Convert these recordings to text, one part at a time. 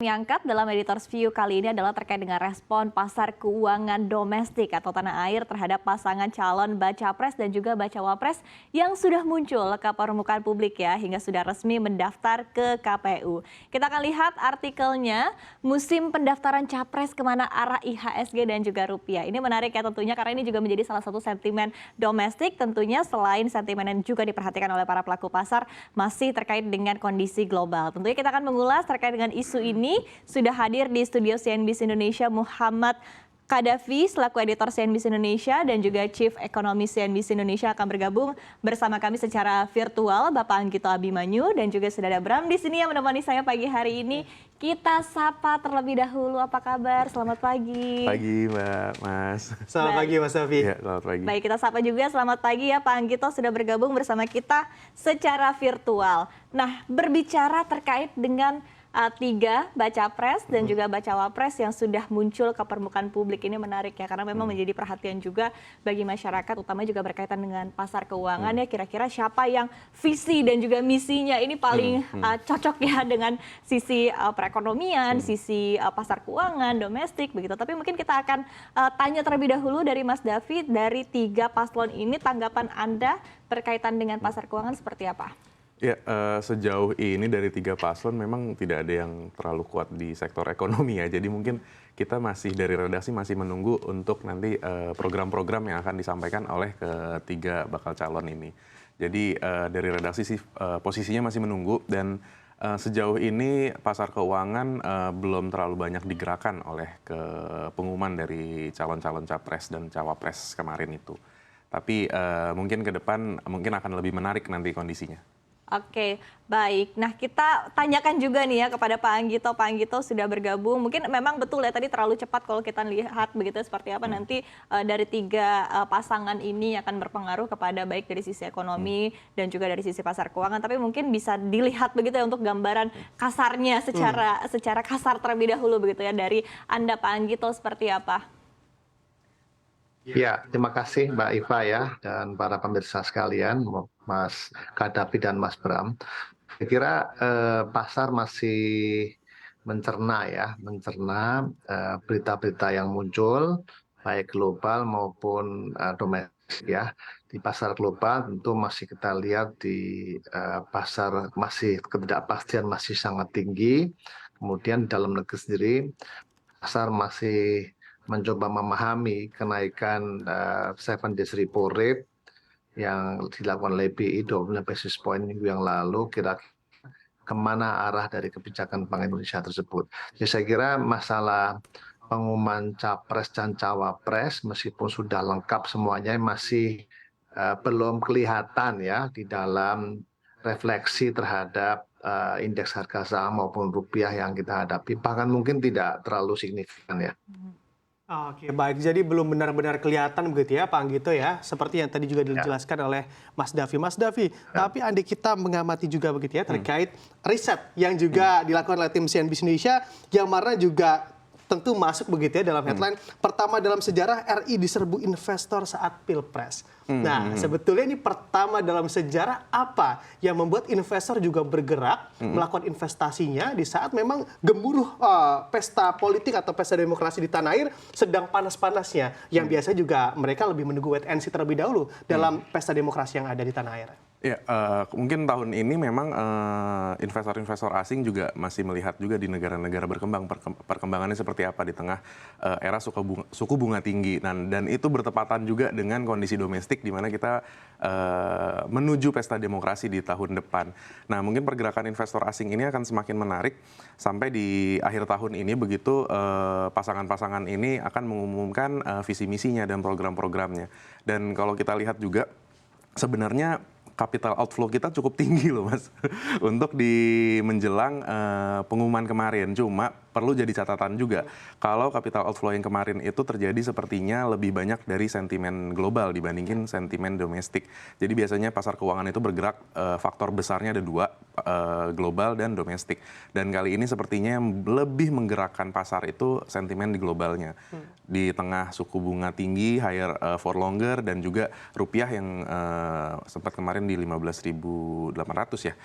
Yang angkat dalam Editors View kali ini adalah terkait dengan respon pasar keuangan domestik atau tanah air terhadap pasangan calon baca pres dan juga bacawa pres yang sudah muncul ke permukaan publik ya hingga sudah resmi mendaftar ke KPU. Kita akan lihat artikelnya musim pendaftaran capres kemana arah IHSG dan juga rupiah. Ini menarik ya tentunya karena ini juga menjadi salah satu sentimen domestik tentunya selain sentimen yang juga diperhatikan oleh para pelaku pasar masih terkait dengan kondisi global. Tentunya kita akan mengulas terkait dengan isu ini. Sudah hadir di studio CNBC Indonesia Muhammad Kadafi selaku editor CNBC Indonesia dan juga Chief Ekonomi CNBC Indonesia akan bergabung bersama kami secara virtual Bapak Anggito Abimanyu dan juga sudah ada Bram di sini yang menemani saya pagi hari ini. Kita sapa terlebih dahulu, apa kabar? Selamat pagi. Pagi Mbak, Mas. Selamat pagi Mas Davi. Ya, selamat pagi. Baik, kita sapa juga selamat pagi ya Pak Anggito sudah bergabung bersama kita secara virtual. Nah, berbicara terkait dengan tiga baca pres dan juga bacawa pres yang sudah muncul ke permukaan publik ini menarik ya karena memang menjadi perhatian juga bagi masyarakat utama juga berkaitan dengan pasar keuangan ya kira-kira siapa yang visi dan juga misinya ini paling cocok ya dengan sisi perekonomian, sisi pasar keuangan domestik begitu. Tapi mungkin kita akan tanya terlebih dahulu dari Mas David dari tiga paslon ini tanggapan Anda berkaitan dengan pasar keuangan seperti apa? Ya, sejauh ini dari tiga paslon memang tidak ada yang terlalu kuat di sektor ekonomi ya. Jadi mungkin kita masih dari redaksi masih menunggu untuk nanti program-program yang akan disampaikan oleh ketiga bakal calon ini. Jadi dari redaksi sih posisinya masih menunggu dan sejauh ini pasar keuangan belum terlalu banyak digerakkan oleh pengumuman dari calon-calon capres dan cawapres kemarin itu. Tapi mungkin ke depan mungkin akan lebih menarik nanti kondisinya. Oke, baik. Nah, kita tanyakan juga nih ya kepada Pak Anggito. Pak Anggito sudah bergabung. Mungkin memang betul ya tadi terlalu cepat kalau kita lihat begitu seperti apa nanti dari tiga pasangan ini akan berpengaruh kepada baik dari sisi ekonomi dan juga dari sisi pasar keuangan. Tapi mungkin bisa dilihat begitu ya untuk gambaran kasarnya secara kasar terlebih dahulu begitu ya dari Anda Pak Anggito seperti apa? Ya, terima kasih Mbak Iva ya dan para pemirsa sekalian, Mas Kadafi dan Mas Bram. Saya kira pasar masih mencerna berita-berita yang muncul baik global maupun domestik ya. Di pasar global tentu masih kita lihat di pasar masih ketidakpastian masih sangat tinggi. Kemudian dalam negeri sendiri pasar masih mencoba memahami kenaikan 7 days repo rate yang dilakukan oleh BI 25 basis point minggu yang lalu, kira-kira kemana arah dari kebijakan Bank Indonesia tersebut. Jadi saya kira masalah pengumuman capres dan cawapres meskipun sudah lengkap semuanya masih belum kelihatan ya di dalam refleksi terhadap indeks harga saham maupun rupiah yang kita hadapi. Bahkan mungkin tidak terlalu signifikan ya. Oke, baik. Jadi belum benar-benar kelihatan begitu ya Pak Anggito ya, seperti yang tadi juga dijelaskan oleh Mas Davi. Mas Davi, tapi andai kita mengamati juga begitu ya terkait riset yang juga dilakukan oleh tim CNBC Indonesia yang mana juga tentu masuk begitu ya dalam headline pertama dalam sejarah RI diserbu investor saat Pilpres. Nah, sebetulnya ini pertama dalam sejarah apa yang membuat investor juga bergerak melakukan investasinya di saat memang gemuruh pesta politik atau pesta demokrasi di tanah air sedang panas-panasnya yang biasa juga mereka lebih menunggu wait and see terlebih dahulu dalam pesta demokrasi yang ada di tanah air. Ya, mungkin tahun ini memang investor-investor asing juga masih melihat juga di negara-negara berkembang perkembangannya seperti apa di tengah era suku bunga tinggi. Dan itu bertepatan juga dengan kondisi domestik di mana kita menuju pesta demokrasi di tahun depan. Nah, mungkin pergerakan investor asing ini akan semakin menarik sampai di akhir tahun ini begitu pasangan-pasangan ini akan mengumumkan visi misinya dan program-programnya. Dan kalau kita lihat juga sebenarnya capital outflow kita cukup tinggi loh Mas untuk di menjelang pengumuman kemarin. Cuma perlu jadi catatan juga kalau capital outflow yang kemarin itu terjadi sepertinya lebih banyak dari sentimen global dibandingin sentimen domestik. Jadi biasanya pasar keuangan itu bergerak faktor besarnya ada dua, global dan domestik. Dan kali ini sepertinya yang lebih menggerakkan pasar itu sentimen di globalnya. Di tengah suku bunga tinggi, higher for longer dan juga rupiah yang sempat kemarin di 15.800 ya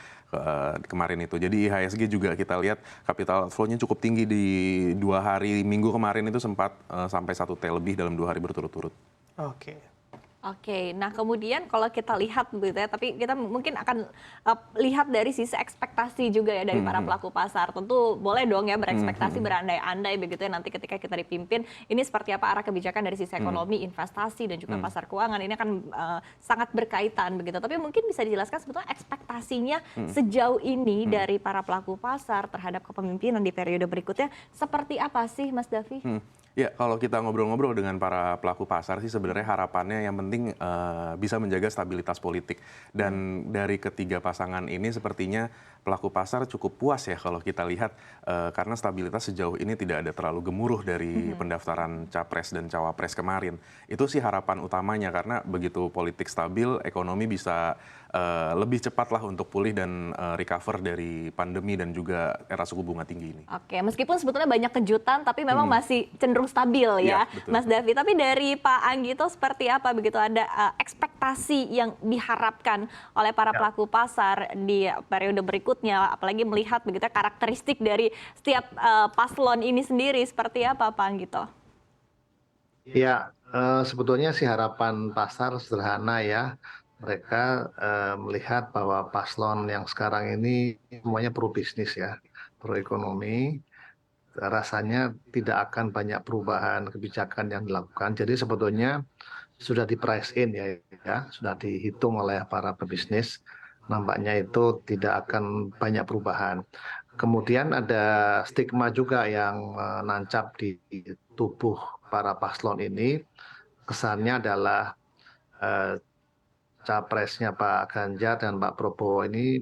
kemarin itu. Jadi IHSG juga kita lihat capital outflow-nya cukup tinggi di 2 hari minggu kemarin itu sempat sampai 1 T lebih dalam 2 hari berturut-turut. Oke. Oke, nah kemudian kalau kita lihat begitu ya, tapi kita mungkin akan lihat dari sisi ekspektasi juga ya dari para pelaku pasar. Tentu boleh dong ya berekspektasi berandai-andai begitu ya nanti ketika kita dipimpin ini seperti apa arah kebijakan dari sisi ekonomi, investasi dan juga pasar keuangan ini akan sangat berkaitan begitu. Tapi mungkin bisa dijelaskan sebetulnya ekspektasinya sejauh ini dari para pelaku pasar terhadap kepemimpinan di periode berikutnya seperti apa sih Mas Davi? Ya, kalau kita ngobrol-ngobrol dengan para pelaku pasar sih sebenarnya harapannya yang penting bisa menjaga stabilitas politik. Dan dari ketiga pasangan ini sepertinya pelaku pasar cukup puas ya kalau kita lihat karena stabilitas sejauh ini tidak ada terlalu gemuruh dari pendaftaran capres dan cawapres kemarin. Itu sih harapan utamanya karena begitu politik stabil, ekonomi bisa lebih cepat lah untuk pulih dan recover dari pandemi dan juga era suku bunga tinggi ini. Oke, meskipun sebetulnya banyak kejutan, tapi memang masih cenderung stabil ya, Betul. Mas Davi. Tapi dari Pak Anggito seperti apa begitu ada ekspektasi yang diharapkan oleh para pelaku pasar di periode berikutnya, apalagi melihat begitu karakteristik dari setiap paslon ini sendiri seperti apa Pak Anggito? Ya, sebetulnya sih harapan pasar sederhana ya. Mereka melihat bahwa paslon yang sekarang ini semuanya pro bisnis ya, pro ekonomi. Rasanya tidak akan banyak perubahan kebijakan yang dilakukan. Jadi sebetulnya sudah di price in ya, sudah dihitung oleh para pebisnis. Nampaknya itu tidak akan banyak perubahan. Kemudian ada stigma juga yang menancap di tubuh para paslon ini. Kesannya adalah capresnya Pak Ganjar dan Pak Prabowo ini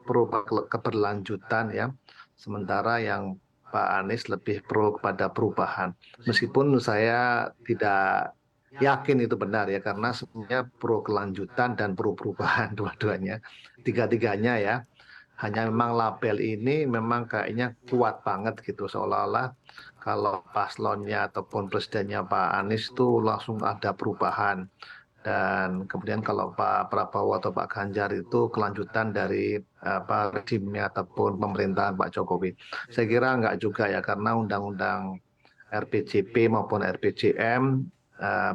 pro keberlanjutan ya, sementara yang Pak Anies lebih pro kepada perubahan. Meskipun saya tidak yakin itu benar ya, karena sebenarnya pro kelanjutan dan pro perubahan dua-duanya, tiga-tiganya ya. Hanya memang label ini memang kayaknya kuat banget gitu, seolah-olah kalau paslonnya ataupun presidennya Pak Anies itu langsung ada perubahan. Dan kemudian kalau Pak Prabowo atau Pak Ganjar itu kelanjutan dari rezimnya ataupun pemerintahan Pak Jokowi. Saya kira enggak juga ya, karena undang-undang RPJP maupun RPJM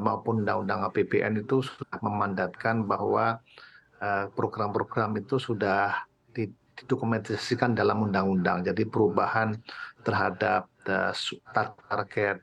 maupun undang-undang APBN itu sudah memandatkan bahwa program-program itu sudah didokumentasikan dalam undang-undang. Jadi perubahan terhadap target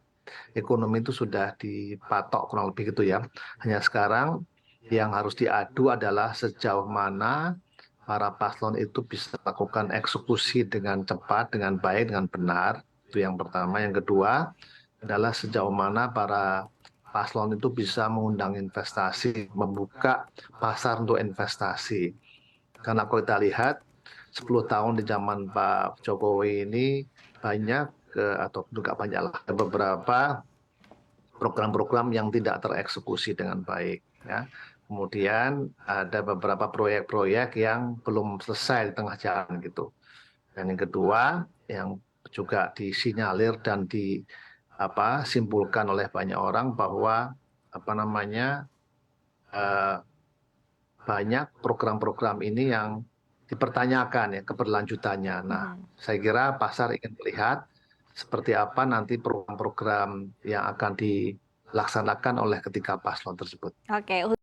ekonomi itu sudah dipatok kurang lebih gitu ya. Hanya sekarang yang harus diadu adalah sejauh mana para paslon itu bisa melakukan eksekusi dengan cepat, dengan baik, dengan benar. Itu yang pertama. Yang kedua adalah sejauh mana para paslon itu bisa mengundang investasi, membuka pasar untuk investasi. Karena kalau kita lihat 10 tahun di zaman Pak Jokowi ini banyak atau juga banyak lah beberapa program-program yang tidak tereksekusi dengan baik ya. Kemudian ada beberapa proyek-proyek yang belum selesai di tengah jalan gitu. Dan yang kedua yang juga disinyalir dan disimpulkan oleh banyak orang bahwa banyak program-program ini yang dipertanyakan ya keberlanjutannya. Nah, saya kira pasar ingin melihat seperti apa nanti program-program yang akan dilaksanakan oleh ketiga paslon tersebut. Oke.